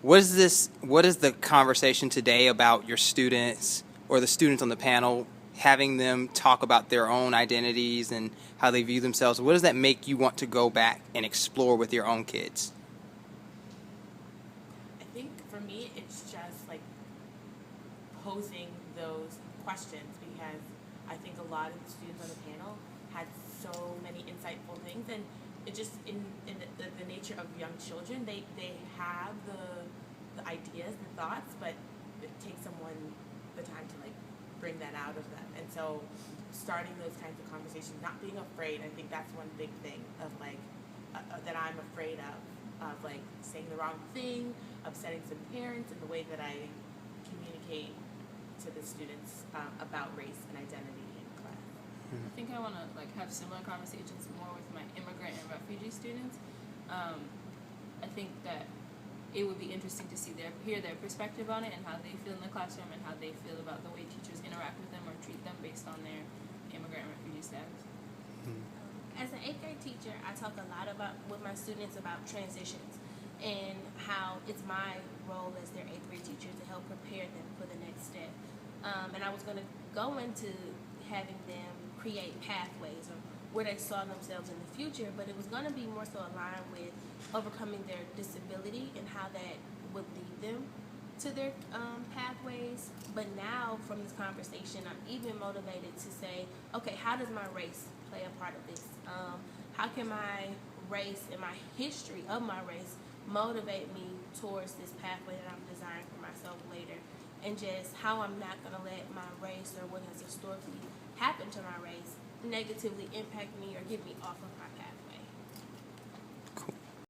What is the conversation today about your students or the students on the panel, having them talk about their own identities and how they view themselves? What does that make you want to go back and explore with your own kids? I think for me, it's just like posing those questions, because I think a lot of the students on the panel had so many insightful things, and it just in the nature of young children, they have the ideas, the thoughts, but it takes someone the time to like bring that out of them. And so starting those kinds of conversations, not being afraid, I think that's one big thing of like that I'm afraid of like saying the wrong thing, upsetting some parents in the way that I communicate to the students about race and identity in class. I think I want to like have similar conversations more with my immigrant and refugee students. I think that it would be interesting to hear their perspective on it and how they feel in the classroom and how they feel about the way teachers interact with them or treat them based on their immigrant and refugee status. As an 8th grade teacher, I talk a lot with my students about transitions and how it's my role as their 8th grade teacher to help prepare them for the next step. And I was going to go into having them create pathways or where they saw themselves in the future, but it was going to be more so aligned with overcoming their disability and how that would lead them to their pathways. But now from this conversation, I'm even motivated to say, okay, how does my race play a part of this? How can my race and my history of my race motivate me towards this pathway that I'm designing for myself later? And just how I'm not going to let my race or what has historically happened to my race negatively impact me or get me off of my